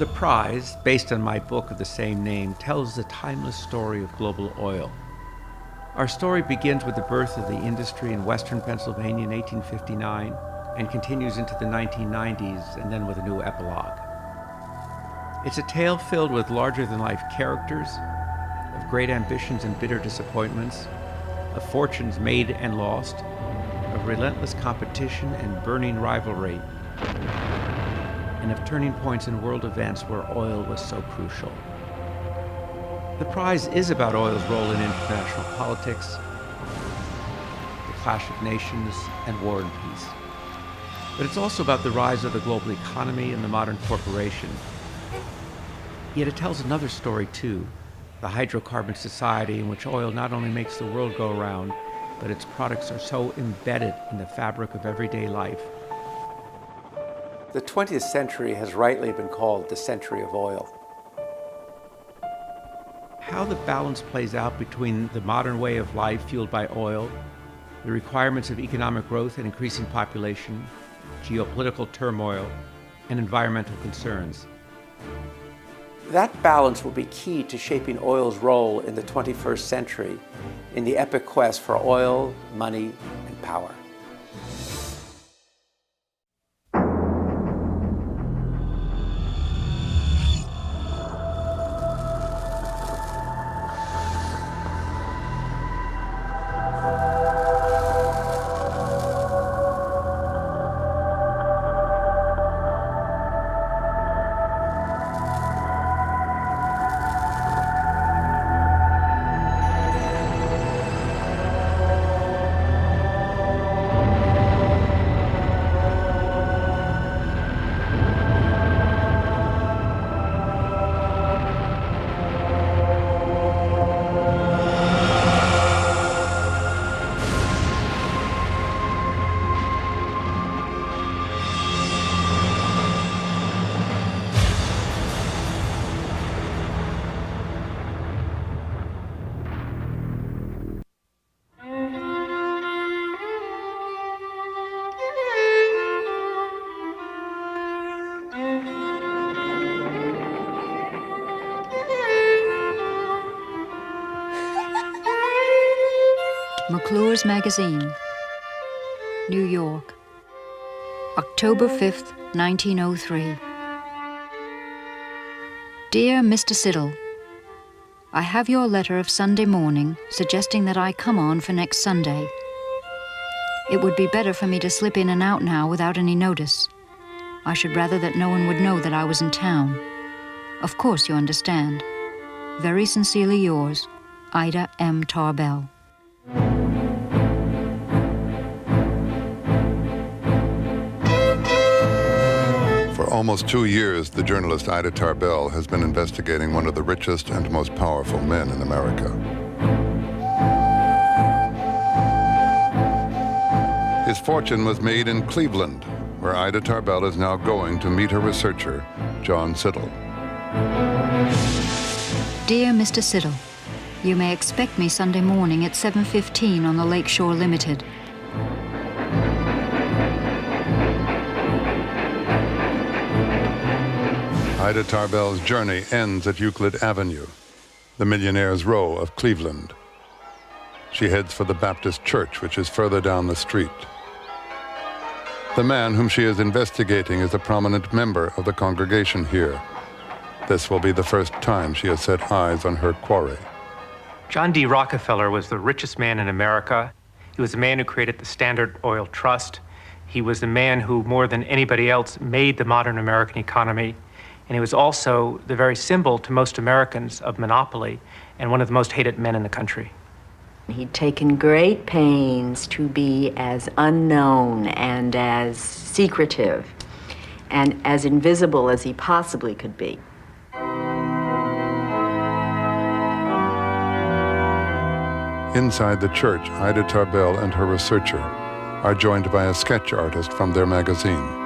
The prize, based on my book of the same name, tells the timeless story of global oil. Our story begins with the birth of the industry in western Pennsylvania in 1859 and continues into the 1990s and then with a new epilogue. It's a tale filled with larger-than-life characters, of great ambitions and bitter disappointments, of fortunes made and lost, of relentless competition and burning rivalry, and of turning points in world events where oil was so crucial. The prize is about oil's role in international politics, the clash of nations, and war and peace. But it's also about the rise of the global economy and the modern corporation. Yet it tells another story too, the hydrocarbon society in which oil not only makes the world go round, but its products are so embedded in the fabric of everyday life. The 20th century has rightly been called the century of oil. How the balance plays out between the modern way of life fueled by oil, the requirements of economic growth and increasing population, geopolitical turmoil, and environmental concerns. That balance will be key to shaping oil's role in the 21st century in the epic quest for oil, money, and power. McClure's Magazine, New York, October 5th, 1903. Dear Mr. Siddle, I have your letter of Sunday morning suggesting that I come on for next Sunday. It would be better for me to slip in and out now without any notice. I should rather that no one would know that I was in town. Of course you understand. Very sincerely yours, Ida M. Tarbell. For almost 2 years, the journalist Ida Tarbell has been investigating one of the richest and most powerful men in America. His fortune was made in Cleveland, where Ida Tarbell is now going to meet her researcher, John Siddle. Dear Mr. Siddle, you may expect me Sunday morning at 7:15 on the Lakeshore Limited. Ida Tarbell's journey ends at Euclid Avenue, the Millionaire's Row of Cleveland. She heads for the Baptist Church, which is further down the street. The man whom she is investigating is a prominent member of the congregation here. This will be the first time she has set eyes on her quarry. John D. Rockefeller was the richest man in America. He was the man who created the Standard Oil Trust. He was the man who, more than anybody else, made the modern American economy. And he was also the very symbol to most Americans of monopoly and one of the most hated men in the country. He'd taken great pains to be as unknown and as secretive and as invisible as he possibly could be. Inside the church, Ida Tarbell and her researcher are joined by a sketch artist from their magazine.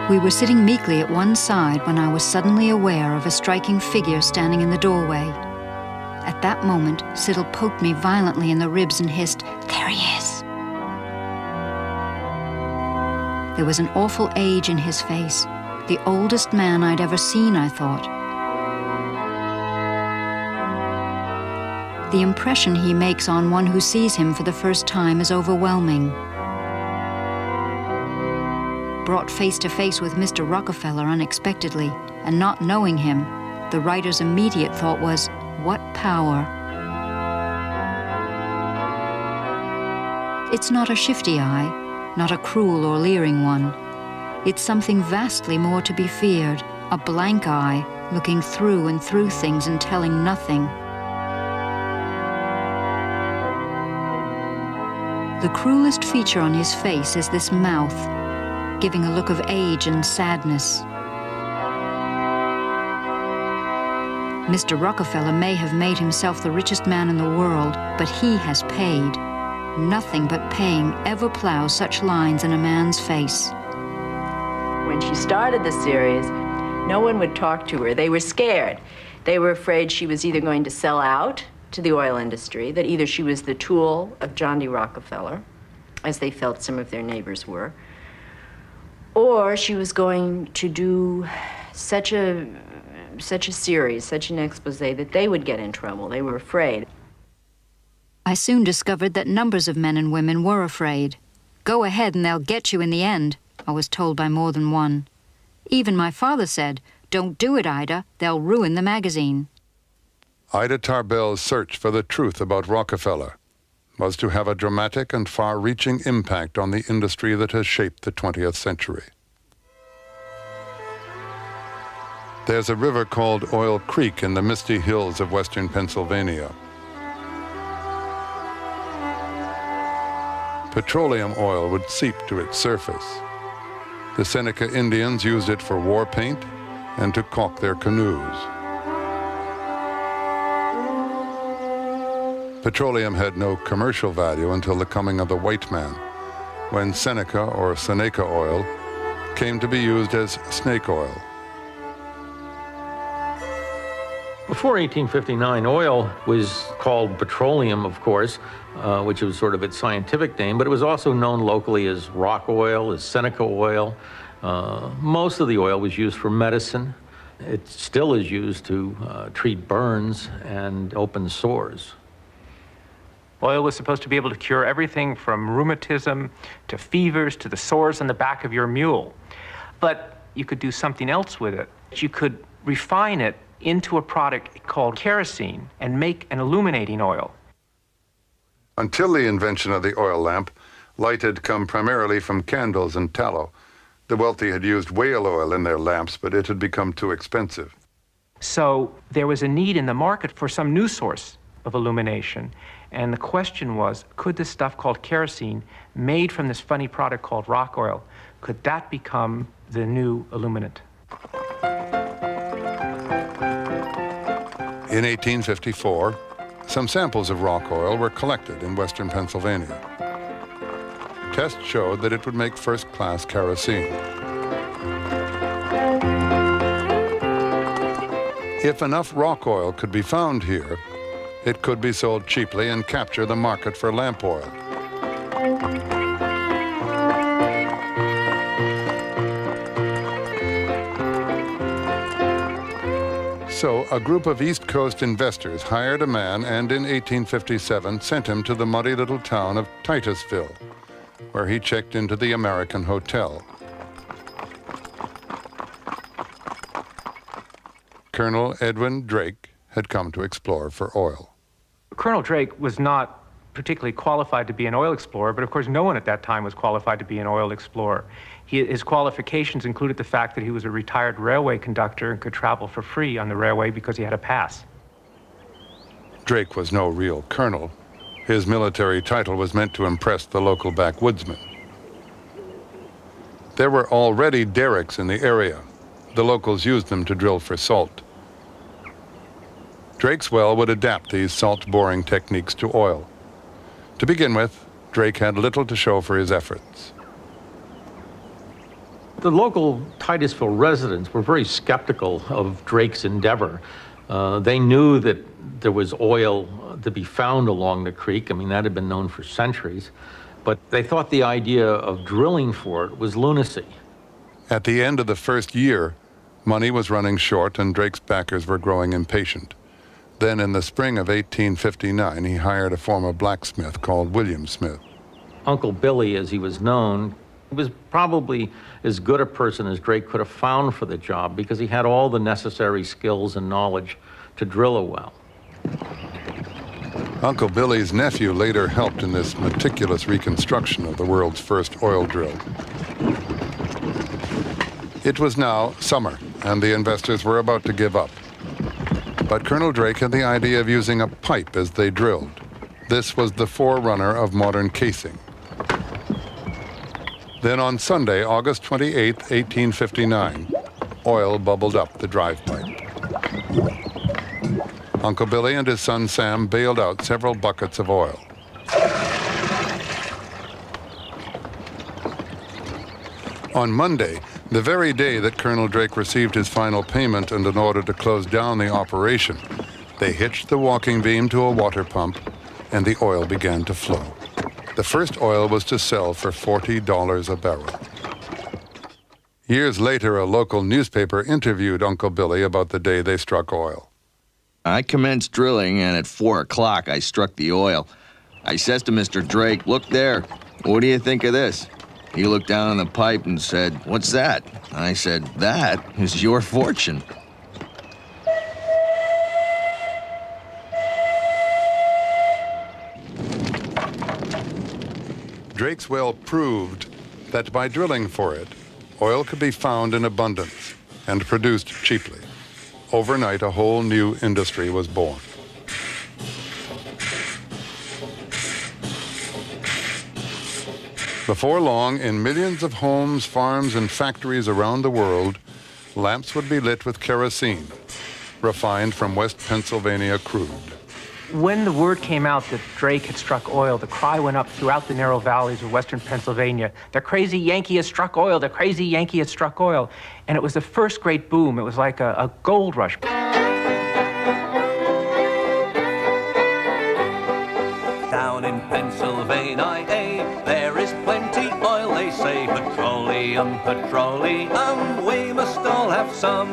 We were sitting meekly at one side when I was suddenly aware of a striking figure standing in the doorway. At that moment, Siddle poked me violently in the ribs and hissed, "There he is!" There was an awful age in his face. The oldest man I'd ever seen, I thought. The impression he makes on one who sees him for the first time is overwhelming. Brought face to face with Mr. Rockefeller unexpectedly, and not knowing him, the writer's immediate thought was, what power? It's not a shifty eye, not a cruel or leering one. It's something vastly more to be feared, a blank eye, looking through and through things and telling nothing. The cruelest feature on his face is this mouth, giving a look of age and sadness. Mr. Rockefeller may have made himself the richest man in the world, but he has paid. Nothing but paying ever plows such lines in a man's face. When she started the series, no one would talk to her. They were scared. They were afraid she was either going to sell out to the oil industry, that either she was the tool of John D. Rockefeller, as they felt some of their neighbors were, or she was going to do such a series, such an expose that they would get in trouble. They were afraid. I soon discovered that numbers of men and women were afraid. Go ahead and they'll get you in the end, I was told by more than one. Even my father said, don't do it, Ida, they'll ruin the magazine. Ida Tarbell's search for the truth about Rockefeller was to have a dramatic and far-reaching impact on the industry that has shaped the 20th century. There's a river called Oil Creek in the misty hills of western Pennsylvania. Petroleum oil would seep to its surface. The Seneca Indians used it for war paint and to caulk their canoes. Petroleum had no commercial value until the coming of the white man, when Seneca or Seneca oil came to be used as snake oil. Before 1859, oil was called petroleum, of course, which was sort of its scientific name, but it was also known locally as rock oil, as Seneca oil. Most of the oil was used for medicine. It still is used to treat burns and open sores. Oil was supposed to be able to cure everything from rheumatism to fevers to the sores on the back of your mule. But you could do something else with it. You could refine it into a product called kerosene and make an illuminating oil. Until the invention of the oil lamp, light had come primarily from candles and tallow. The wealthy had used whale oil in their lamps, but it had become too expensive. So there was a need in the market for some new source of illumination. And the question was, could this stuff called kerosene, made from this funny product called rock oil, could that become the new illuminant? In 1854, some samples of rock oil were collected in western Pennsylvania. Tests showed that it would make first-class kerosene. If enough rock oil could be found here, it could be sold cheaply and capture the market for lamp oil. So a group of East Coast investors hired a man and in 1857 sent him to the muddy little town of Titusville, where he checked into the American Hotel. Colonel Edwin Drake had come to explore for oil. Colonel Drake was not particularly qualified to be an oil explorer, but of course no one at that time was qualified to be an oil explorer. His qualifications included the fact that he was a retired railway conductor and could travel for free on the railway because he had a pass. Drake was no real colonel. His military title was meant to impress the local backwoodsmen. There were already derricks in the area. The locals used them to drill for salt. Drake's well would adapt these salt boring techniques to oil. To begin with, Drake had little to show for his efforts. The local Titusville residents were very skeptical of Drake's endeavor. They knew that there was oil to be found along the creek. I mean, that had been known for centuries. but they thought the idea of drilling for it was lunacy. At the end of the first year, money was running short and Drake's backers were growing impatient. Then in the spring of 1859, he hired a former blacksmith called William Smith. Uncle Billy, as he was known, was probably as good a person as Drake could have found for the job because he had all the necessary skills and knowledge to drill a well. Uncle Billy's nephew later helped in this meticulous reconstruction of the world's first oil drill. It was now summer, and the investors were about to give up. But Colonel Drake had the idea of using a pipe as they drilled. This was the forerunner of modern casing. Then on Sunday, August 28, 1859, oil bubbled up the drive pipe. Uncle Billy and his son Sam bailed out several buckets of oil. On Monday, the very day that Colonel Drake received his final payment and an order to close down the operation, they hitched the walking beam to a water pump and the oil began to flow. The first oil was to sell for $40 a barrel. Years later, a local newspaper interviewed Uncle Billy about the day they struck oil. I commenced drilling, and at 4 o'clock I struck the oil. I says to Mr. Drake, "Look there. What do you think of this?" He looked down on the pipe and said, "What's that?" I said, "That is your fortune." Drake's well proved that by drilling for it, oil could be found in abundance and produced cheaply. Overnight, a whole new industry was born. Before long, in millions of homes, farms, and factories around the world, lamps would be lit with kerosene, refined from West Pennsylvania crude. When the word came out that Drake had struck oil, the cry went up throughout the narrow valleys of western Pennsylvania. The crazy Yankee has struck oil, the crazy Yankee has struck oil. And it was the first great boom. It was like a gold rush. Down in Pennsylvania, there is plenty oil, they say. Petroleum, petroleum, we must all have some.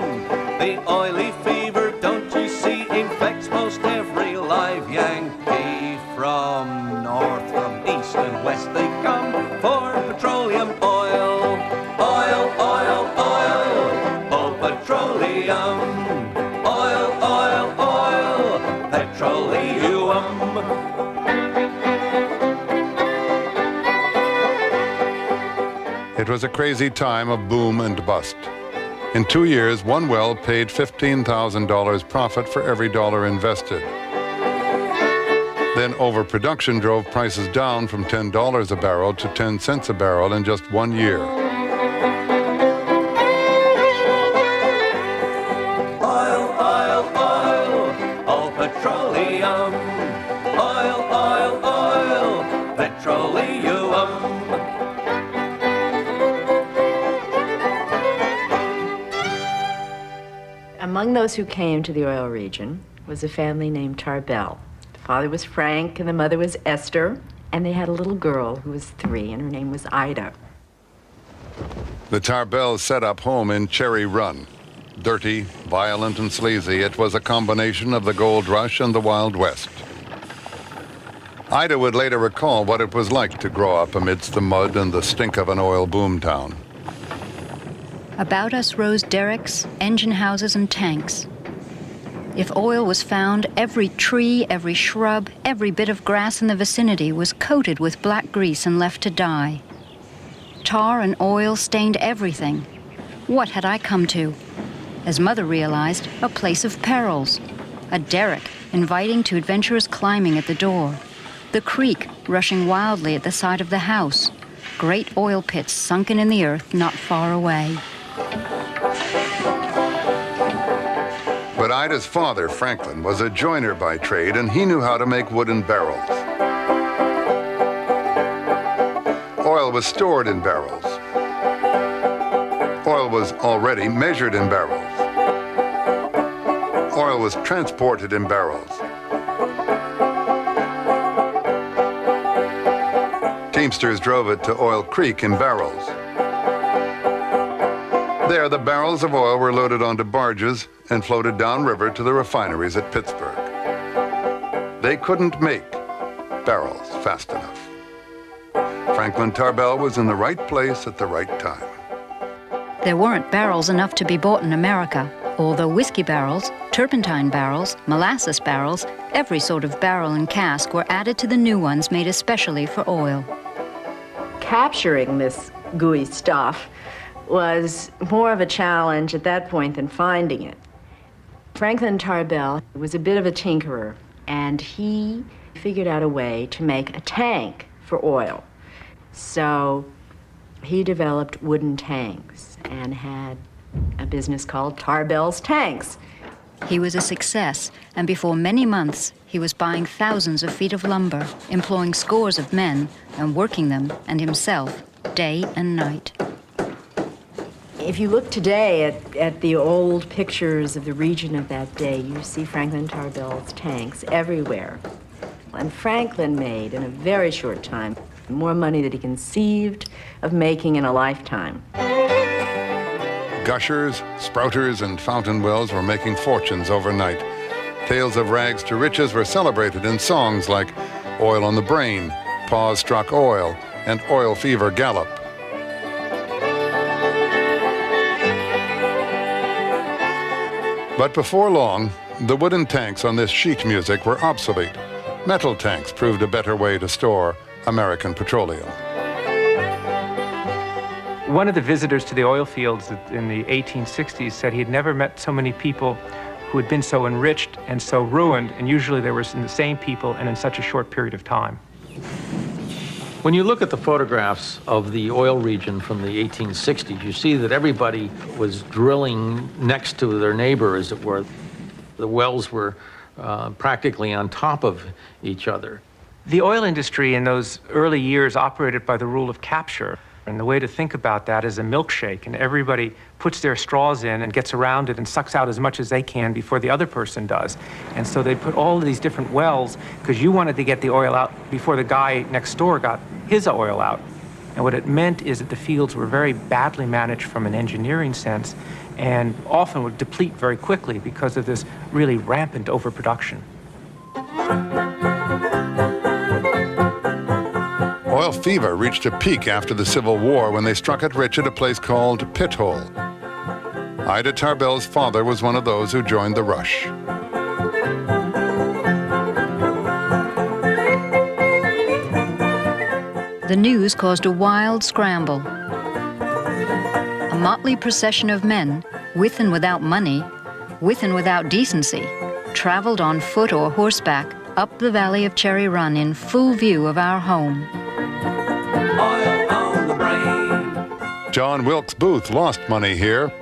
The oily fever, don't you see, infects most every live Yankee. From north, from east and west they come for petroleum oil. Oil, oil, oil, oh petroleum. Oil, oil, oil, petroleum. It was a crazy time of boom and bust. In 2 years, one well paid $15,000 profit for every dollar invested. Then overproduction drove prices down from $10 a barrel to 10 cents a barrel in just 1 year. Oil, oil, oil, oh petroleum. Oil, oil, oil, petroleum. Among those who came to the oil region was a family named Tarbell. The father was Frank and the mother was Esther, and they had a little girl who was 3, and her name was Ida. The Tarbells set up home in Cherry Run. Dirty, violent, and sleazy, it was a combination of the gold rush and the Wild West. Ida would later recall what it was like to grow up amidst the mud and the stink of an oil boom town. About us rose derricks, engine houses, and tanks. If oil was found, every tree, every shrub, every bit of grass in the vicinity was coated with black grease and left to die. Tar and oil stained everything. What had I come to? As Mother realized, a place of perils. A derrick inviting to adventurous climbing at the door. The creek rushing wildly at the side of the house. Great oil pits sunken in the earth not far away. But Ida's father, Franklin, was a joiner by trade, and he knew how to make wooden barrels. Oil was stored in barrels. Oil was already measured in barrels. Oil was transported in barrels. teamsters drove it to Oil Creek in barrels. There, the barrels of oil were loaded onto barges and floated downriver to the refineries at Pittsburgh. They couldn't make barrels fast enough. Franklin Tarbell was in the right place at the right time. There weren't barrels enough to be bought in America, although whiskey barrels, turpentine barrels, molasses barrels, every sort of barrel and cask were added to the new ones made especially for oil. Capturing this gooey stuff was more of a challenge at that point than finding it. Franklin Tarbell was a bit of a tinkerer, and he figured out a way to make a tank for oil. So he developed wooden tanks and had a business called Tarbell's Tanks. He was a success, and before many months, he was buying thousands of feet of lumber, employing scores of men, and working them, and himself, day and night. If you look today at the old pictures of the region of that day, you see Franklin Tarbell's tanks everywhere. And Franklin made, in a very short time, more money than he conceived of making in a lifetime. Gushers, sprouters, and fountain wells were making fortunes overnight. Tales of rags to riches were celebrated in songs like Oil on the Brain, Paws Struck Oil, and Oil Fever Gallop. But before long, the wooden tanks on this sheet music were obsolete. Metal tanks proved a better way to store American petroleum. One of the visitors to the oil fields in the 1860s said he had never met so many people who had been so enriched and so ruined, and usually they were the same people and in such a short period of time. When you look at the photographs of the oil region from the 1860s, you see that everybody was drilling next to their neighbor, as it were. The wells were practically on top of each other. The oil industry in those early years operated by the rule of capture. And the way to think about that is a milkshake, and everybody puts their straws in and gets around it and sucks out as much as they can before the other person does. And so they put all of these different wells because you wanted to get the oil out before the guy next door got his oil out. And what it meant is that the fields were very badly managed from an engineering sense and often would deplete very quickly because of this really rampant overproduction. Oil fever reached a peak after the Civil War when they struck it rich at a place called Pit Hole. Ida Tarbell's father was one of those who joined the rush. The news caused a wild scramble. A motley procession of men, with and without money, with and without decency, traveled on foot or horseback up the valley of Cherry Run in full view of our home. Oil on the brain. John Wilkes Booth lost money here,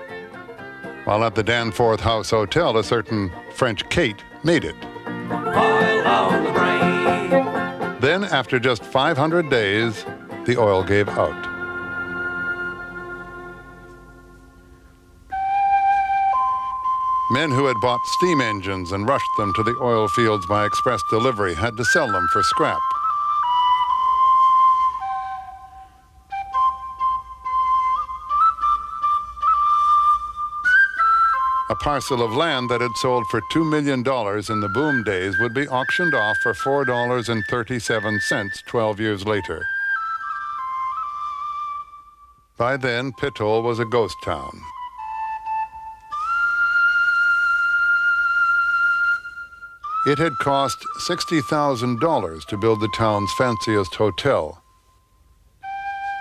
while at the Danforth House Hotel, a certain French Kate made it. Oil on the brain. Then, after just 500 days, the oil gave out. Men who had bought steam engines and rushed them to the oil fields by express delivery had to sell them for scrap. A parcel of land that had sold for $2 million in the boom days would be auctioned off for $4.37 12 years later. By then, Pit Hole was a ghost town. It had cost $60,000 to build the town's fanciest hotel.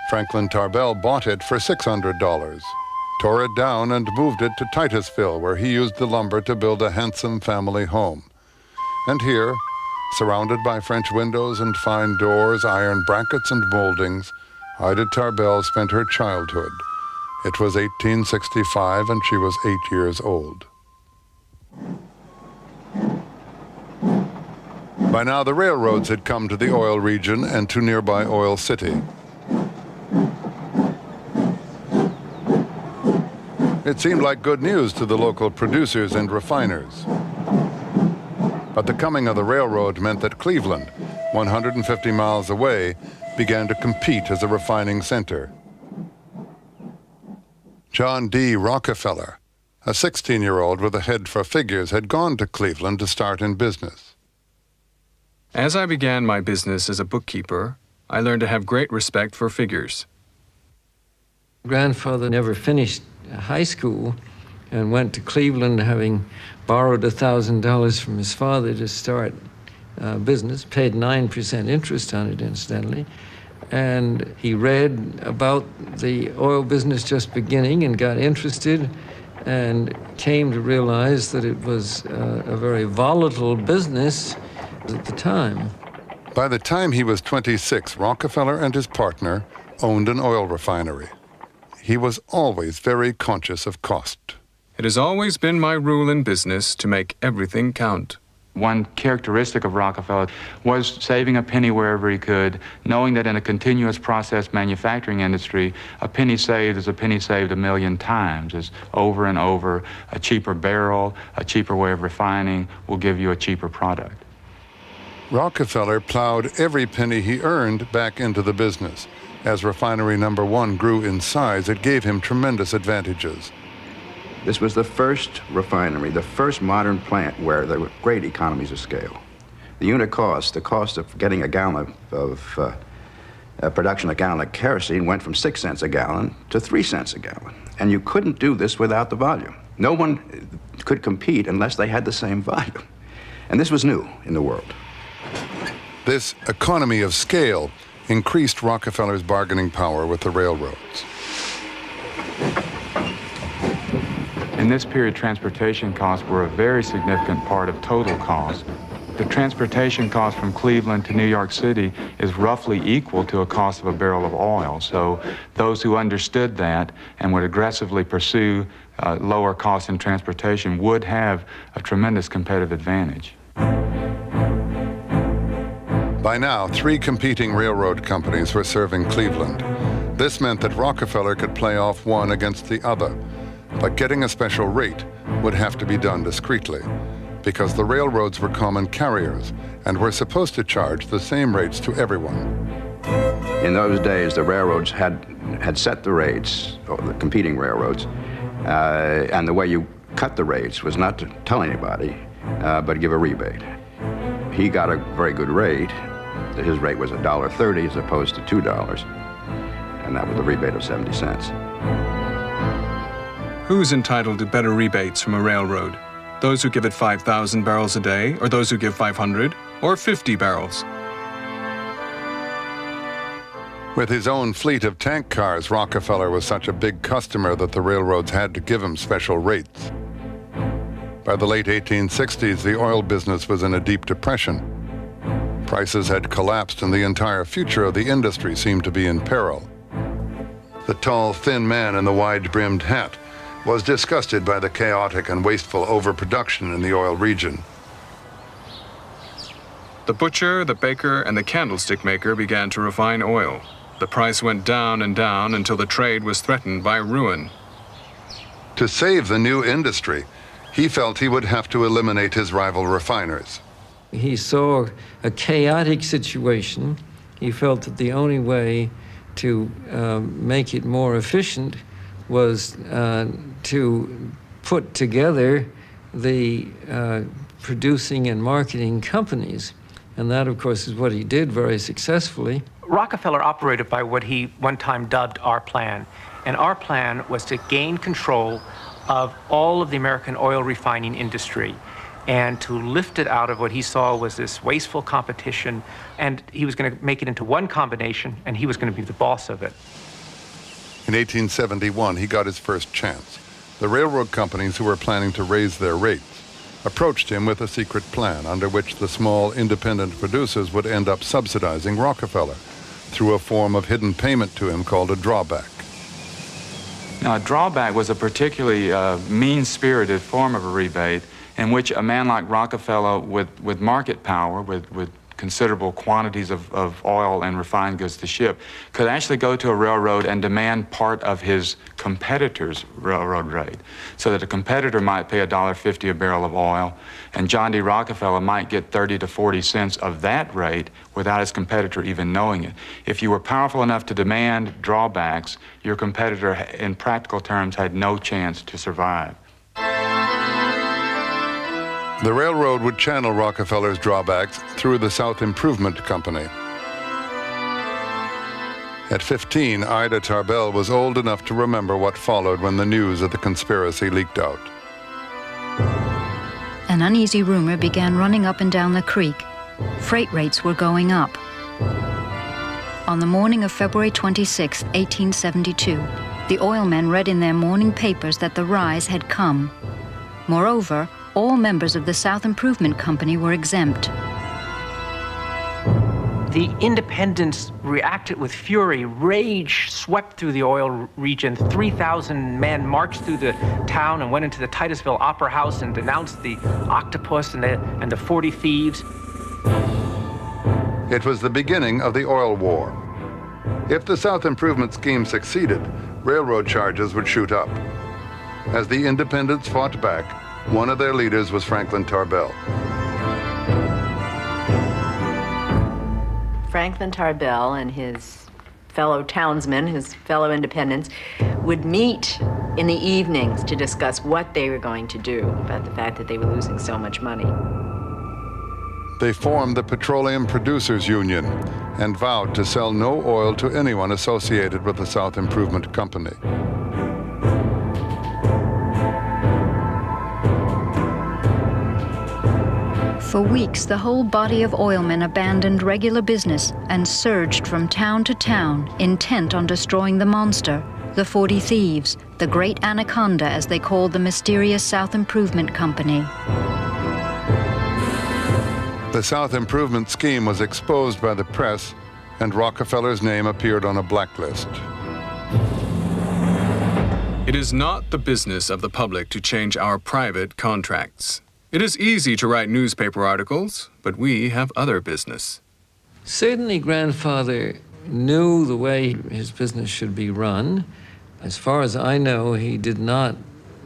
Franklin Tarbell bought it for $600, tore it down and moved it to Titusville, where he used the lumber to build a handsome family home. And here, surrounded by French windows and fine doors, iron brackets and moldings, Ida Tarbell spent her childhood. It was 1865 and she was 8 years old. By now, the railroads had come to the oil region and to nearby Oil City. It seemed like good news to the local producers and refiners. But the coming of the railroad meant that Cleveland, 150 miles away, began to compete as a refining center. John D. Rockefeller, a 16-year-old with a head for figures, had gone to Cleveland to start in business. As I began my business as a bookkeeper, I learned to have great respect for figures. Grandfather never finished high school and went to Cleveland having borrowed $1,000 from his father to start business, paid 9% interest on it, incidentally. And he read about the oil business just beginning and got interested and came to realize that it was a very volatile business at the time. By the time he was 26, Rockefeller and his partner owned an oil refinery. He was always very conscious of cost. It has always been my rule in business to make everything count. One characteristic of Rockefeller was saving a penny wherever he could, knowing that in a continuous process manufacturing industry, a penny saved is a penny saved 1,000,000 times. It's over and over. A cheaper barrel, a cheaper way of refining will give you a cheaper product. Rockefeller plowed every penny he earned back into the business. As refinery number 1 grew in size, it gave him tremendous advantages. This was the first refinery, the first modern plant where there were great economies of scale. The unit cost, the cost of getting a gallon of production, a gallon of kerosene went from 6 cents a gallon to 3 cents a gallon. And you couldn't do this without the volume. No one could compete unless they had the same volume. And this was new in the world. This economy of scale increased Rockefeller's bargaining power with the railroads. In this period, transportation costs were a very significant part of total cost. The transportation cost from Cleveland to New York City is roughly equal to a cost of a barrel of oil. So those who understood that and would aggressively pursue lower costs in transportation would have a tremendous competitive advantage. By now, 3 competing railroad companies were serving Cleveland. This meant that Rockefeller could play off one against the other. But getting a special rate would have to be done discreetly, because the railroads were common carriers and were supposed to charge the same rates to everyone. In those days, the railroads had set the rates, or the competing railroads, and the way you cut the rates was not to tell anybody, but give a rebate. He got a very good rate. His rate was $1.30 as opposed to $2, and that was a rebate of 70 cents. Who's entitled to better rebates from a railroad? Those who give it 5,000 barrels a day, or those who give 500, or 50 barrels? With his own fleet of tank cars, Rockefeller was such a big customer that the railroads had to give him special rates. By the late 1860s, the oil business was in a deep depression. Prices had collapsed and the entire future of the industry seemed to be in peril. The tall, thin man in the wide-brimmed hat was disgusted by the chaotic and wasteful overproduction in the oil region. The butcher, the baker, and the candlestick maker began to refine oil. The price went down and down until the trade was threatened by ruin. To save the new industry, he felt he would have to eliminate his rival refiners. He saw a chaotic situation. He felt that the only way to make it more efficient was to put together the producing and marketing companies. And that, of course, is what he did very successfully. Rockefeller operated by what he one time dubbed our plan. And our plan was to gain control of all of the American oil refining industry and to lift it out of what he saw was this wasteful competition. And he was going to make it into one combination, and he was going to be the boss of it. In 1871, he got his first chance. The railroad companies who were planning to raise their rates approached him with a secret plan under which the small independent producers would end up subsidizing Rockefeller through a form of hidden payment to him called a drawback. Now, a drawback was a particularly mean-spirited form of a rebate in which a man like Rockefeller with market power, with considerable quantities of oil and refined goods to ship, could actually go to a railroad and demand part of his competitor's railroad rate. So that a competitor might pay $1.50 a barrel of oil, and John D. Rockefeller might get 30 to 40 cents of that rate without his competitor even knowing it. If you were powerful enough to demand drawbacks, your competitor, in practical terms, had no chance to survive. The railroad would channel Rockefeller's drawbacks through the South Improvement Company. At 15, Ida Tarbell was old enough to remember what followed when the news of the conspiracy leaked out. An uneasy rumor began running up and down the creek. Freight rates were going up. On the morning of February 26, 1872, the oilmen read in their morning papers that the rise had come. Moreover, all members of the South Improvement Company were exempt. The independents reacted with fury. Rage swept through the oil region. 3,000 men marched through the town and went into the Titusville Opera House and denounced the octopus and the 40 thieves. It was the beginning of the oil war. If the South Improvement Scheme succeeded, railroad charges would shoot up. As the independents fought back, one of their leaders was Franklin Tarbell. Franklin Tarbell and his fellow townsmen, his fellow independents, would meet in the evenings to discuss what they were going to do about the fact that they were losing so much money. They formed the Petroleum Producers Union and vowed to sell no oil to anyone associated with the South Improvement Company. For weeks, the whole body of oilmen abandoned regular business and surged from town to town, intent on destroying the monster, the 40 thieves, the great anaconda, as they called the mysterious South Improvement Company. The South Improvement Scheme was exposed by the press, and Rockefeller's name appeared on a blacklist. It is not the business of the public to change our private contracts. It is easy to write newspaper articles, but we have other business. Certainly, grandfather knew the way his business should be run. As far as I know, he did not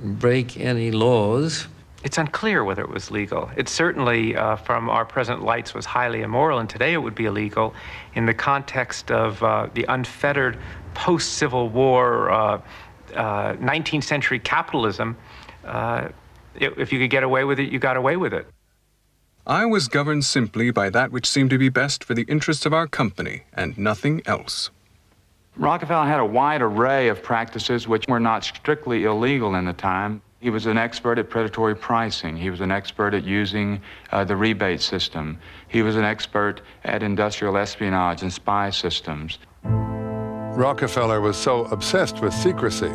break any laws. It's unclear whether it was legal. It certainly, from our present lights, was highly immoral, and today it would be illegal in the context of the unfettered post-Civil War 19th century capitalism. If you could get away with it, you got away with it. I was governed simply by that which seemed to be best for the interests of our company, and nothing else. Rockefeller had a wide array of practices which were not strictly illegal in the time. He was an expert at predatory pricing. He was an expert at using the rebate system. He was an expert at industrial espionage and spy systems. Rockefeller was so obsessed with secrecy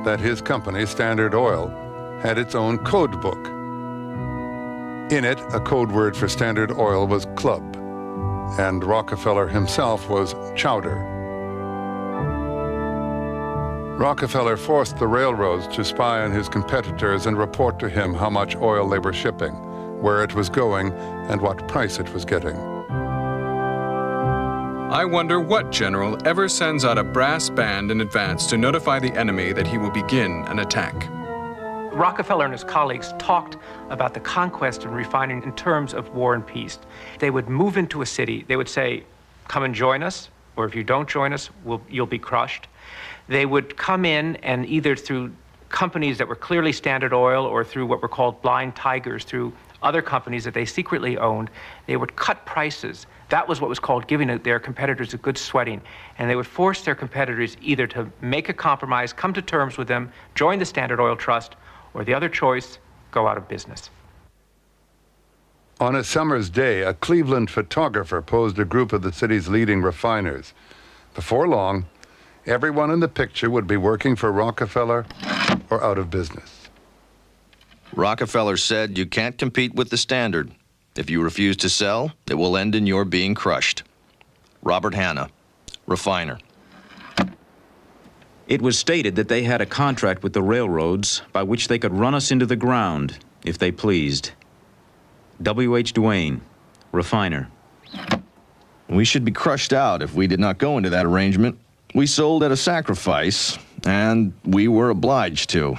that his company, Standard Oil, had its own code book. In it, a code word for Standard Oil was club, and Rockefeller himself was chowder. Rockefeller forced the railroads to spy on his competitors and report to him how much oil they were shipping, where it was going, and what price it was getting. I wonder what general ever sends out a brass band in advance to notify the enemy that he will begin an attack. Rockefeller and his colleagues talked about the conquest of refining in terms of war and peace. They would move into a city. They would say, come and join us, or if you don't join us, you'll be crushed. They would come in and either through companies that were clearly Standard Oil or through what were called blind tigers, through other companies that they secretly owned, they would cut prices. That was what was called giving their competitors a good sweating. And they would force their competitors either to make a compromise, come to terms with them, join the Standard Oil Trust, or the other choice, go out of business. On a summer's day, a Cleveland photographer posed a group of the city's leading refiners. Before long, everyone in the picture would be working for Rockefeller or out of business. Rockefeller said you can't compete with the Standard. If you refuse to sell, it will end in your being crushed. Robert Hanna, refiner. It was stated that they had a contract with the railroads by which they could run us into the ground if they pleased. W.H. Duane, refiner. We should be crushed out if we did not go into that arrangement. We sold at a sacrifice, and we were obliged to.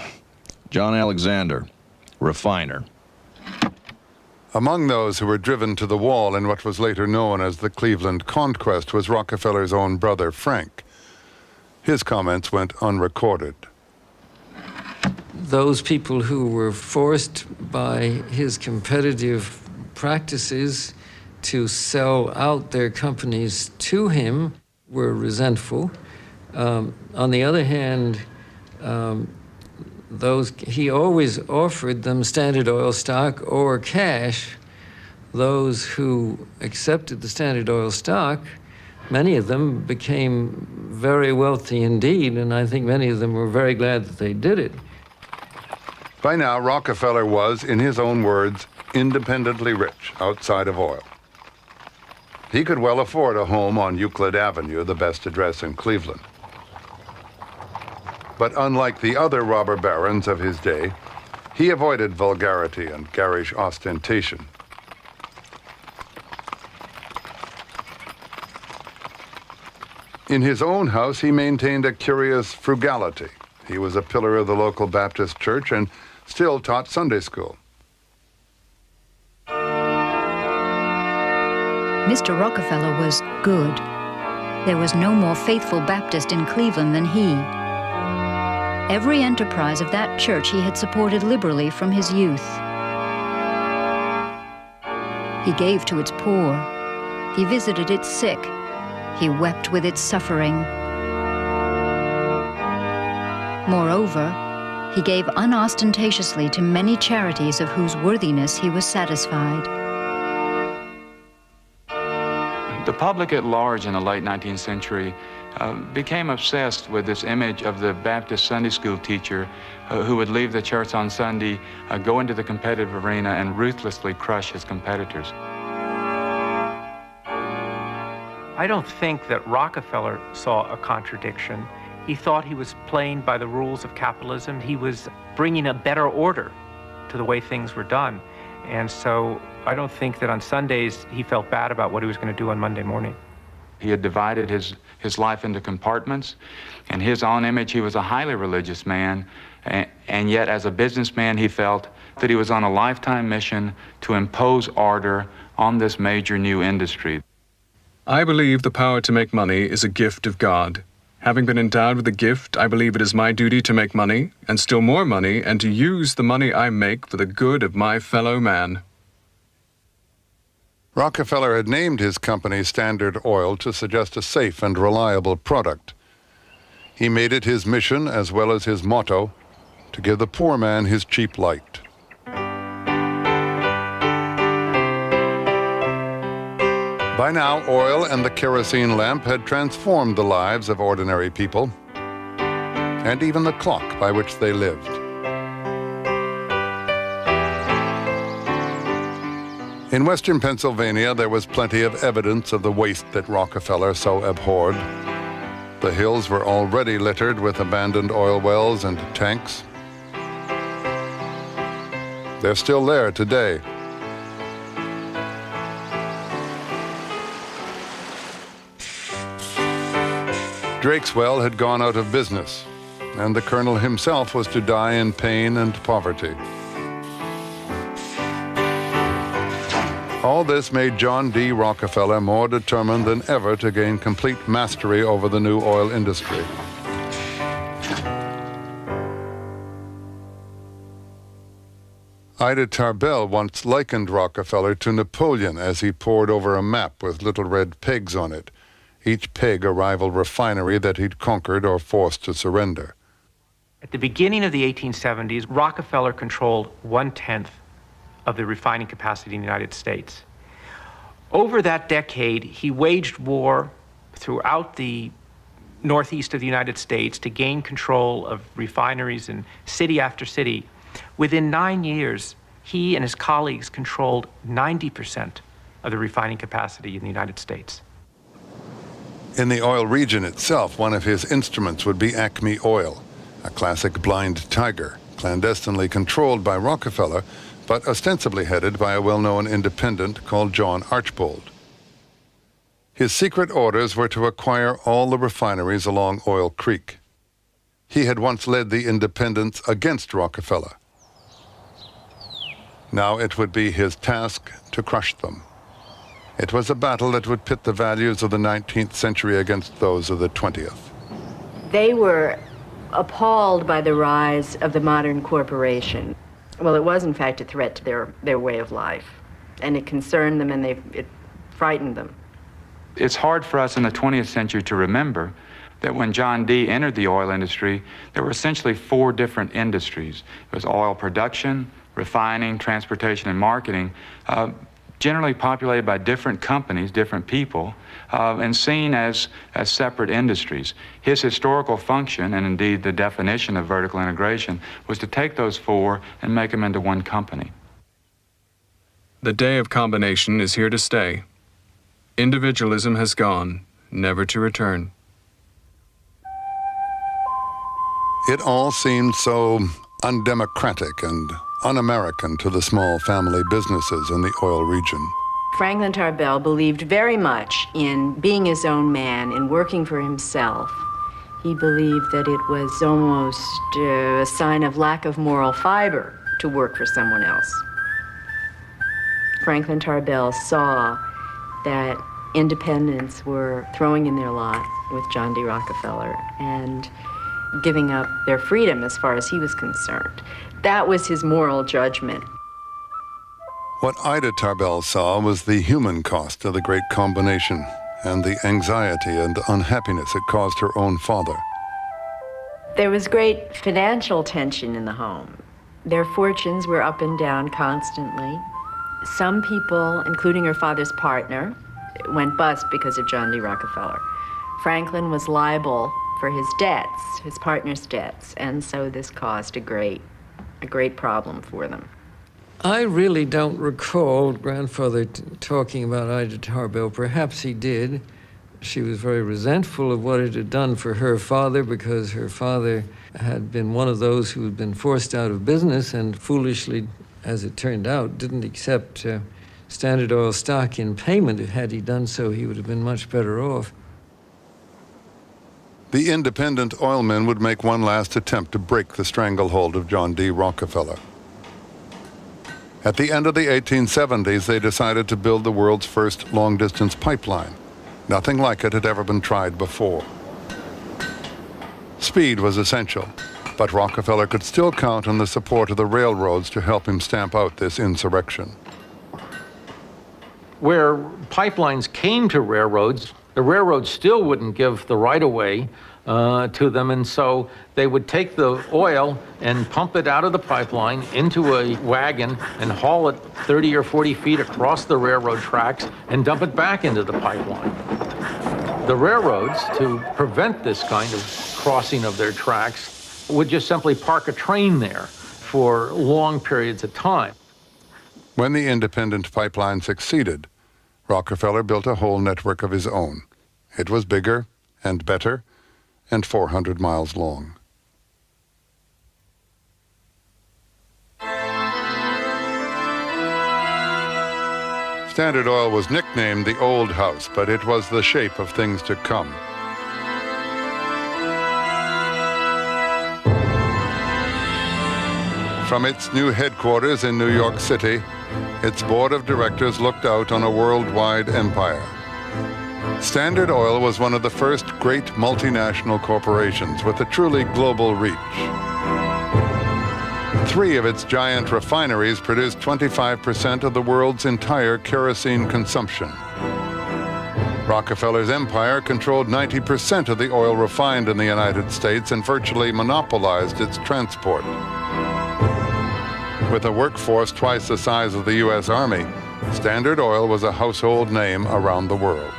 John Alexander, refiner. Among those who were driven to the wall in what was later known as the Cleveland Conquest was Rockefeller's own brother, Frank. His comments went unrecorded. Those people who were forced by his competitive practices to sell out their companies to him were resentful. On the other hand, he always offered them Standard Oil stock or cash. Those who accepted the Standard Oil stock, many of them became very wealthy indeed, and I think many of them were very glad that they did it. By now, Rockefeller was, in his own words, independently rich outside of oil. He could well afford a home on Euclid Avenue, the best address in Cleveland. But unlike the other robber barons of his day, he avoided vulgarity and garish ostentation. In his own house, he maintained a curious frugality. He was a pillar of the local Baptist church and still taught Sunday school. Mr. Rockefeller was good. There was no more faithful Baptist in Cleveland than he. Every enterprise of that church he had supported liberally from his youth. He gave to its poor. He visited its sick. He wept with its suffering. Moreover, he gave unostentatiously to many charities of whose worthiness he was satisfied. The public at large in the late 19th century became obsessed with this image of the Baptist Sunday school teacher who would leave the church on Sunday, go into the competitive arena, and ruthlessly crush his competitors. I don't think that Rockefeller saw a contradiction. He thought he was playing by the rules of capitalism. He was bringing a better order to the way things were done. And so I don't think that on Sundays he felt bad about what he was going to do on Monday morning. He had divided his life into compartments. In his own image, he was a highly religious man, and yet as a businessman, he felt that he was on a lifetime mission to impose order on this major new industry. I believe the power to make money is a gift of God. Having been endowed with the gift, I believe it is my duty to make money, and still more money, and to use the money I make for the good of my fellow man. Rockefeller had named his company Standard Oil to suggest a safe and reliable product. He made it his mission, as well as his motto, to give the poor man his cheap light. By now, oil and the kerosene lamp had transformed the lives of ordinary people, and even the clock by which they lived. In western Pennsylvania, there was plenty of evidence of the waste that Rockefeller so abhorred. The hills were already littered with abandoned oil wells and tanks. They're still there today. Drake's well had gone out of business, and the colonel himself was to die in pain and poverty. All this made John D. Rockefeller more determined than ever to gain complete mastery over the new oil industry. Ida Tarbell once likened Rockefeller to Napoleon as he pored over a map with little red pegs on it, each peg a rival refinery that he'd conquered or forced to surrender. At the beginning of the 1870s, Rockefeller controlled 1/10 of the refining capacity in the United States. Over that decade, he waged war throughout the northeast of the United States to gain control of refineries in city after city. Within 9 years, he and his colleagues controlled 90% of the refining capacity in the United States. In the oil region itself, one of his instruments would be Acme Oil, a classic blind tiger, clandestinely controlled by Rockefeller, but ostensibly headed by a well-known independent called John Archbold. His secret orders were to acquire all the refineries along Oil Creek. He had once led the independents against Rockefeller. Now it would be his task to crush them. It was a battle that would pit the values of the 19th century against those of the 20th. They were appalled by the rise of the modern corporation. Well, it was in fact a threat to their way of life, and it concerned them and it frightened them. It's hard for us in the 20th century to remember that when John D. entered the oil industry, there were essentially 4 different industries. It was oil production, refining, transportation, and marketing, generally populated by different companies, different people, and seen as separate industries. His historical function, and indeed the definition of vertical integration, was to take those 4 and make them into one company. The day of combination is here to stay. Individualism has gone, never to return. It all seemed so undemocratic and un-American to the small family businesses in the oil region. Franklin Tarbell believed very much in being his own man, in working for himself. He believed that it was almost a sign of lack of moral fiber to work for someone else. Franklin Tarbell saw that independents were throwing in their lot with John D. Rockefeller and giving up their freedom as far as he was concerned. That was his moral judgment. What Ida Tarbell saw was the human cost of the great combination and the anxiety and unhappiness it caused her own father. There was great financial tension in the home. Their fortunes were up and down constantly. Some people, including her father's partner, went bust because of John D. Rockefeller. Franklin was liable for his debts, his partner's debts, and so this caused a great problem for them. I really don't recall grandfather talking about Ida Tarbell. Perhaps he did. She was very resentful of what it had done for her father, because her father had been one of those who had been forced out of business and foolishly, as it turned out, didn't accept Standard Oil stock in payment. Had he done so, he would have been much better off. The independent oilmen would make one last attempt to break the stranglehold of John D. Rockefeller. At the end of the 1870s, they decided to build the world's first long-distance pipeline. Nothing like it had ever been tried before. Speed was essential, but Rockefeller could still count on the support of the railroads to help him stamp out this insurrection. Where pipelines came to railroads, the railroads still wouldn't give the right-of-way to them, and so they would take the oil and pump it out of the pipeline into a wagon and haul it 30 or 40 feet across the railroad tracks and dump it back into the pipeline. The railroads, to prevent this kind of crossing of their tracks, would just simply park a train there for long periods of time. When the independent pipeline succeeded, Rockefeller built a whole network of his own. It was bigger and better and 400 miles long. Standard Oil was nicknamed the Old House, but it was the shape of things to come. From its new headquarters in New York City, its board of directors looked out on a worldwide empire. Standard Oil was one of the first great multinational corporations with a truly global reach. 3 of its giant refineries produced 25% of the world's entire kerosene consumption. Rockefeller's empire controlled 90% of the oil refined in the United States and virtually monopolized its transport. With a workforce twice the size of the U.S. Army, Standard Oil was a household name around the world.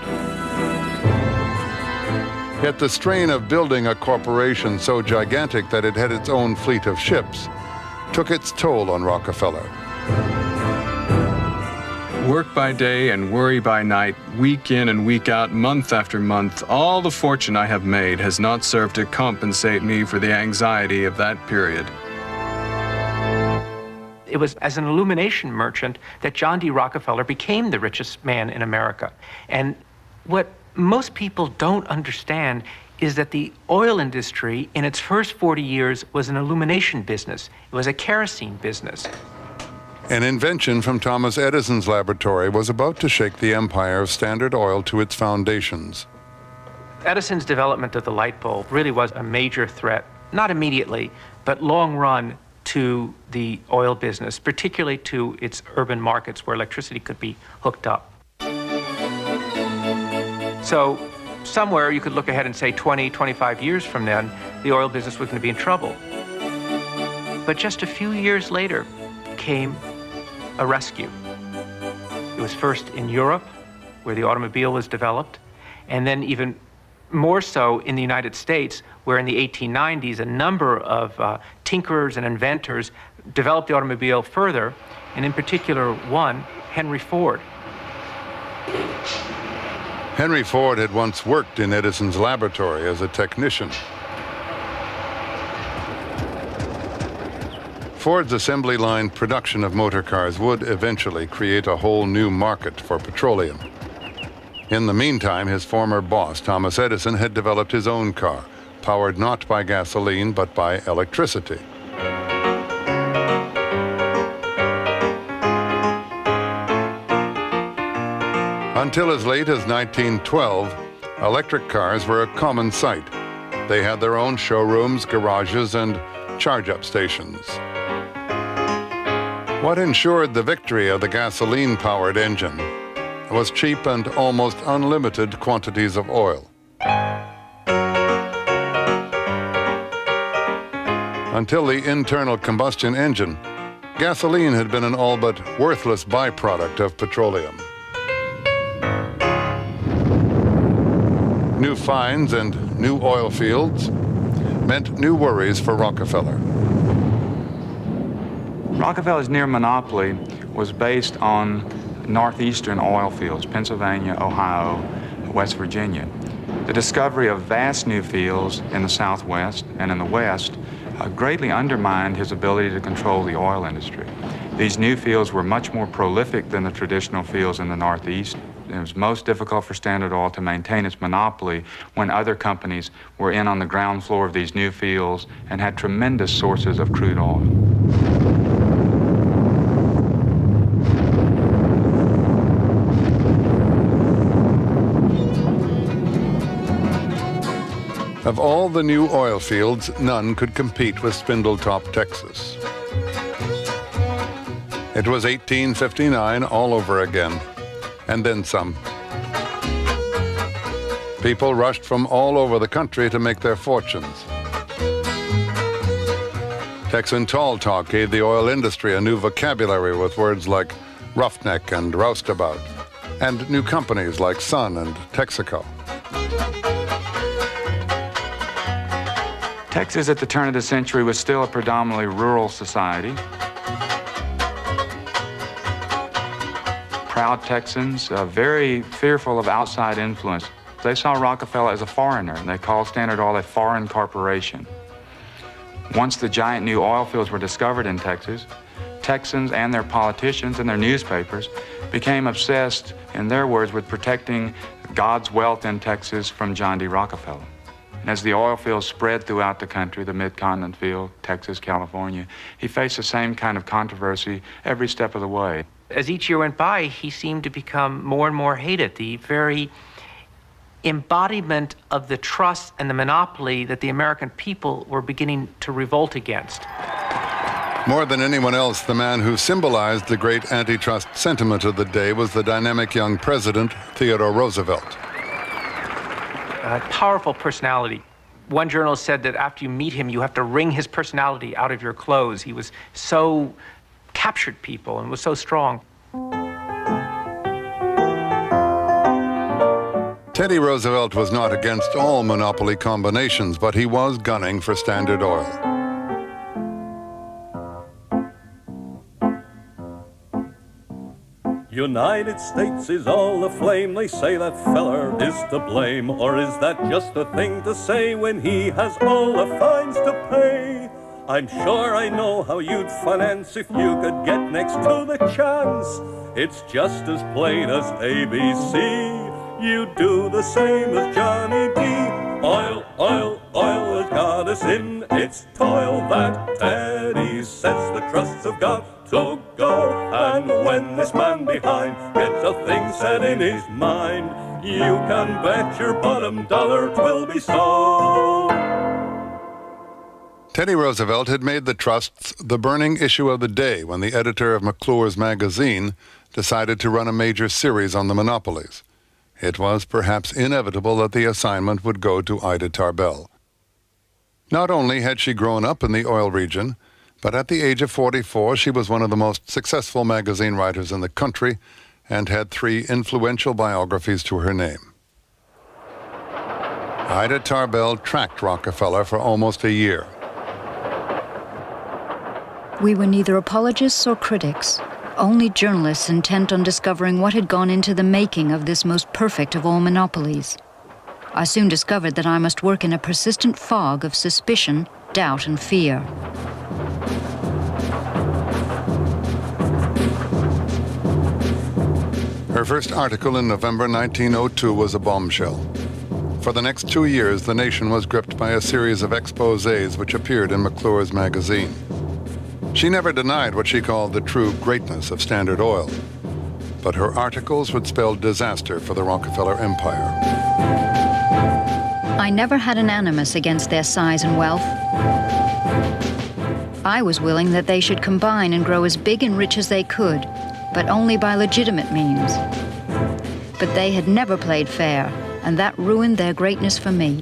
Yet the strain of building a corporation so gigantic that it had its own fleet of ships took its toll on Rockefeller. Work by day and worry by night, week in and week out, month after month, all the fortune I have made has not served to compensate me for the anxiety of that period. It was as an illumination merchant that John D. Rockefeller became the richest man in America. And What most people don't understand is that the oil industry in its first 40 years was an illumination business. It was a kerosene business. An invention from Thomas Edison's laboratory was about to shake the empire of Standard Oil to its foundations. Edison's development of the light bulb really was a major threat, not immediately, but long run, to the oil business, particularly to its urban markets where electricity could be hooked up. So somewhere you could look ahead and say 20, 25 years from then, the oil business was going to be in trouble. But just a few years later came a rescue. It was first in Europe, where the automobile was developed, and then even more so in the United States, where in the 1890s a number of tinkerers and inventors developed the automobile further, and in particular one, Henry Ford. Henry Ford had once worked in Edison's laboratory as a technician. Ford's assembly line production of motor cars would eventually create a whole new market for petroleum. In the meantime, his former boss, Thomas Edison, had developed his own car, powered not by gasoline, but by electricity. Until as late as 1912, electric cars were a common sight. They had their own showrooms, garages, and charge-up stations. What ensured the victory of the gasoline-powered engine was cheap and almost unlimited quantities of oil. Until the internal combustion engine, gasoline had been an all but worthless byproduct of petroleum. New finds and new oil fields meant new worries for Rockefeller. Rockefeller's near monopoly was based on northeastern oil fields, Pennsylvania, Ohio, West Virginia. The discovery of vast new fields in the Southwest and in the West greatly undermined his ability to control the oil industry. These new fields were much more prolific than the traditional fields in the Northeast. It was most difficult for Standard Oil to maintain its monopoly when other companies were in on the ground floor of these new fields and had tremendous sources of crude oil. Of all the new oil fields, none could compete with Spindletop, Texas. It was 1859 all over again, and then some. People rushed from all over the country to make their fortunes. Texan tall talk gave the oil industry a new vocabulary with words like roughneck and roustabout, and new companies like Sun and Texaco. Texas at the turn of the century was still a predominantly rural society. Proud Texans, very fearful of outside influence. They saw Rockefeller as a foreigner, and they called Standard Oil a foreign corporation. Once the giant new oil fields were discovered in Texas, Texans and their politicians and their newspapers became obsessed, in their words, with protecting God's wealth in Texas from John D. Rockefeller. And as the oil fields spread throughout the country, the Mid-Continent field, Texas, California, he faced the same kind of controversy every step of the way. As each year went by, he seemed to become more and more hated, the very embodiment of the trust and the monopoly that the American people were beginning to revolt against. More than anyone else, the man who symbolized the great antitrust sentiment of the day was the dynamic young president, Theodore Roosevelt. A powerful personality. One journalist said that after you meet him, you have to wring his personality out of your clothes. He was so captured people and was so strong. Teddy Roosevelt was not against all monopoly combinations, but he was gunning for Standard Oil. United States is all aflame. They say that feller is to blame. Or is that just a thing to say when he has all the fines to pay? I'm sure I know how you'd finance if you could get next to the chance. It's just as plain as ABC. you do the same as Johnny D. Oil, oil, oil has got us in its toil. That Teddy sets the trusts have got to go. And when this man behind gets a thing set in his mind, you can bet your bottom dollar 'twill be so. Teddy Roosevelt had made the trusts the burning issue of the day when the editor of McClure's magazine decided to run a major series on the monopolies. It was perhaps inevitable that the assignment would go to Ida Tarbell. Not only had she grown up in the oil region, but at the age of 44, she was one of the most successful magazine writers in the country and had 3 influential biographies to her name. Ida Tarbell tracked Rockefeller for almost a year. We were neither apologists or critics, only journalists intent on discovering what had gone into the making of this most perfect of all monopolies. I soon discovered that I must work in a persistent fog of suspicion, doubt, and fear. Her first article in November 1902 was a bombshell. For the next 2 years, the nation was gripped by a series of exposés which appeared in McClure's magazine. She never denied what she called the true greatness of Standard Oil, but her articles would spell disaster for the Rockefeller empire. I never had an animus against their size and wealth. I was willing that they should combine and grow as big and rich as they could, but only by legitimate means. But they had never played fair, and that ruined their greatness for me.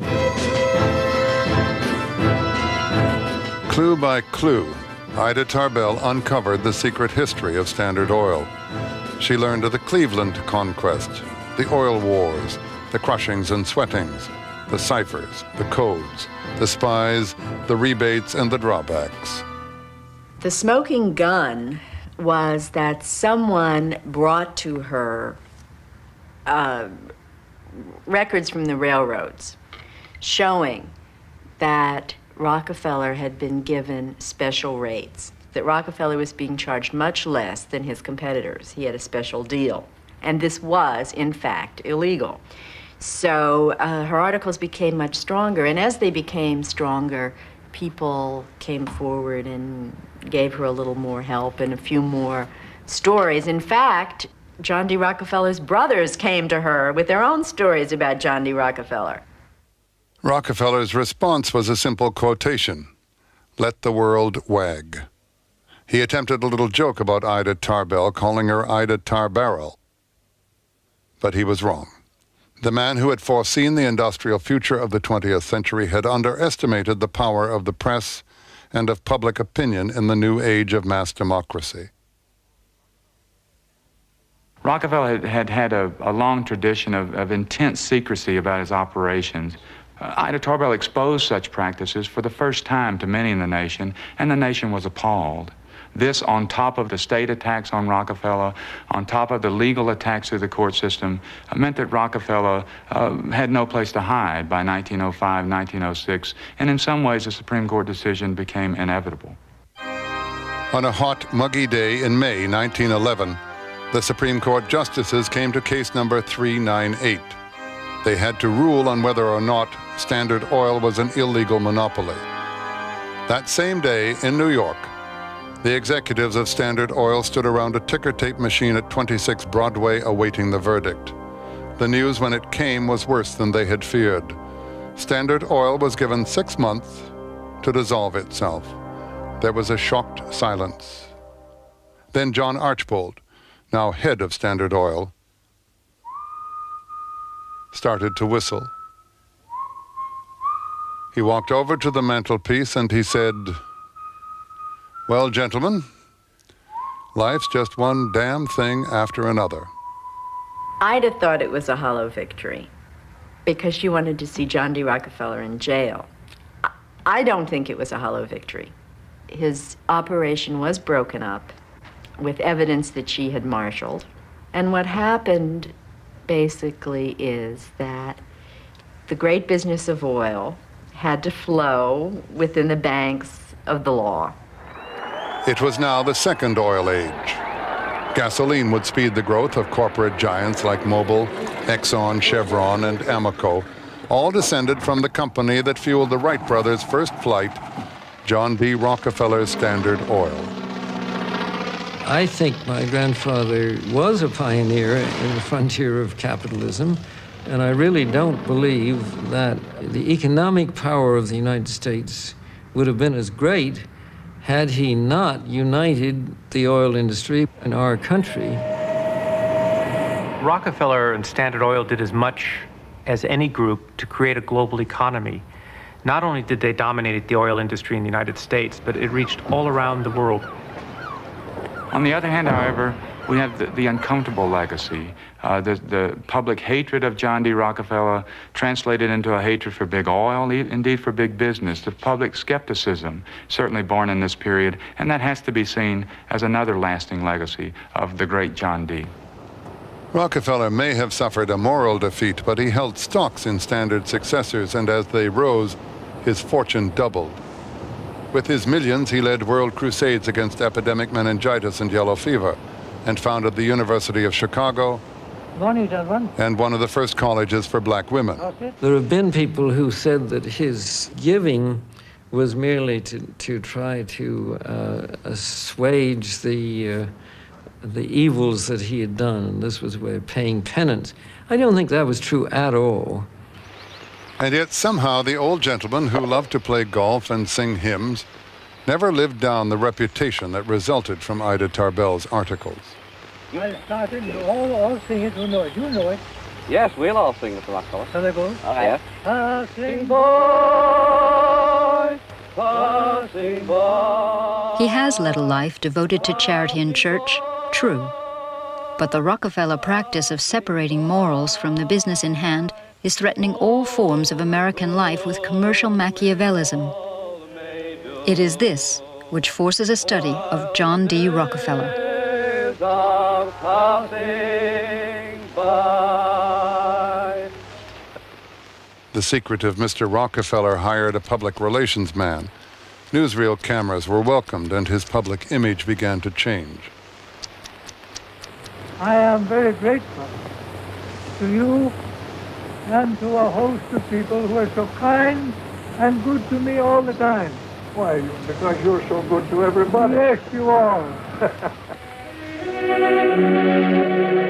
Clue by clue, Ida Tarbell uncovered the secret history of Standard Oil. She learned of the Cleveland conquest, the oil wars, the crushings and sweatings, the ciphers, the codes, the spies, the rebates, and the drawbacks. The smoking gun was that someone brought to her records from the railroads showing that Rockefeller had been given special rates, that Rockefeller was being charged much less than his competitors. He had a special deal. And this was, in fact, illegal. So her articles became much stronger, and as they became stronger, people came forward and gave her a little more help and a few more stories. In fact, John D. Rockefeller's brothers came to her with their own stories about John D. Rockefeller. Rockefeller's response was a simple quotation, "Let the world wag." He attempted a little joke about Ida Tarbell, calling her Ida Tarbarrel. But he was wrong. The man who had foreseen the industrial future of the 20th century had underestimated the power of the press and of public opinion in the new age of mass democracy. Rockefeller had a long tradition of intense secrecy about his operations. Ida Tarbell exposed such practices for the first time to many in the nation, and the nation was appalled. This, on top of the state attacks on Rockefeller, on top of the legal attacks through the court system, meant that Rockefeller had no place to hide by 1905, 1906, and in some ways the Supreme Court decision became inevitable. On a hot, muggy day in May 1911, the Supreme Court justices came to case number 398. They had to rule on whether or not Standard Oil was an illegal monopoly. That same day in New York, the executives of Standard Oil stood around a ticker tape machine at 26 Broadway awaiting the verdict. The news when it came was worse than they had feared. Standard Oil was given 6 months to dissolve itself. There was a shocked silence. Then John Archbold, now head of Standard Oil, started to whistle. He walked over to the mantelpiece and he said, "Well, gentlemen, life's just one damn thing after another." Ida thought it was a hollow victory because she wanted to see John D. Rockefeller in jail. I don't think it was a hollow victory. His operation was broken up with evidence that she had marshaled. And what happened basically is that the great business of oil had to flow within the banks of the law. It was now the second oil age. Gasoline would speed the growth of corporate giants like Mobil, Exxon, Chevron, and Amoco, all descended from the company that fueled the Wright brothers' first flight, John D. Rockefeller's Standard Oil. I think my grandfather was a pioneer in the frontier of capitalism, and I really don't believe that the economic power of the United States would have been as great had he not united the oil industry in our country. Rockefeller and Standard Oil did as much as any group to create a global economy. Not only did they dominate the oil industry in the United States, but it reached all around the world. On the other hand, however, we have the uncomfortable legacy, the public hatred of John D. Rockefeller translated into a hatred for big oil, indeed for big business, the public skepticism certainly born in this period, and that has to be seen as another lasting legacy of the great John D. Rockefeller may have suffered a moral defeat, but he held stocks in Standard's successors, and as they rose, his fortune doubled. With his millions, he led world crusades against epidemic meningitis and yellow fever, and founded the University of Chicago and one of the first colleges for black women. There have been people who said that his giving was merely to try to assuage the evils that he had done, and this was a way of paying penance. I don't think that was true at all. And yet somehow the old gentleman who loved to play golf and sing hymns never lived down the reputation that resulted from Ida Tarbell's articles. Well, starting all singers who know it. You know it. Yes, we'll all sing it, Rockefeller. Shall I go? Yes. Sing boy, sing boy. He has led a life devoted to charity and church, true. But the Rockefeller practice of separating morals from the business in hand is threatening all forms of American life with commercial Machiavellism. It is this which forces a study of John D. Rockefeller. The secretive Mr. Rockefeller hired a public relations man. Newsreel cameras were welcomed, and his public image began to change. I am very grateful to you and to a host of people who are so kind and good to me all the time. Why? Because you're so good to everybody. Yes, you are.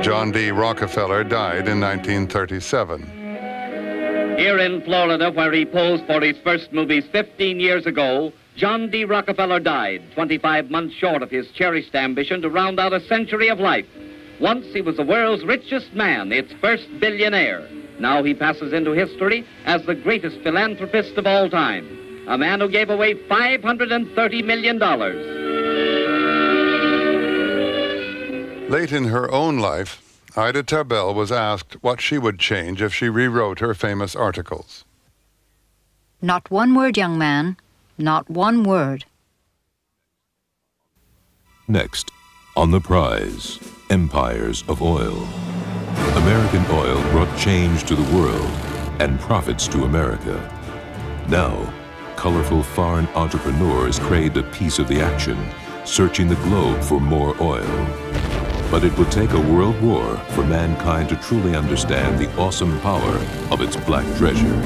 John D. Rockefeller died in 1937. Here in Florida, where he posed for his first movies 15 years ago, John D. Rockefeller died 25 months short of his cherished ambition to round out a century of life. Once he was the world's richest man, its first billionaire. Now he passes into history as the greatest philanthropist of all time, a man who gave away $530 million. Late in her own life, Ida Tarbell was asked what she would change if she rewrote her famous articles. Not one word, young man. Not one word. Next, on the prize, empires of oil. American oil brought change to the world and profits to America. Now, colorful foreign entrepreneurs craved a piece of the action, searching the globe for more oil. But it would take a world war for mankind to truly understand the awesome power of its black treasure.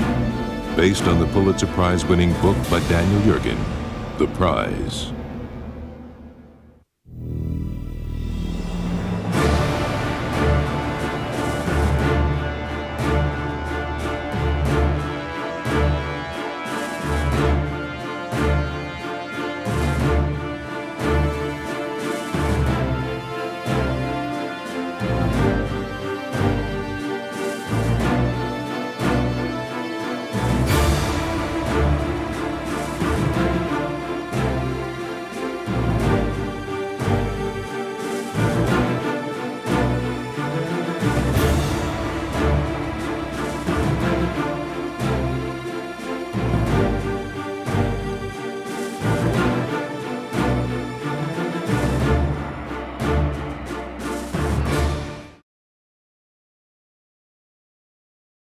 Based on the Pulitzer Prize-winning book by Daniel Yergin, The Prize.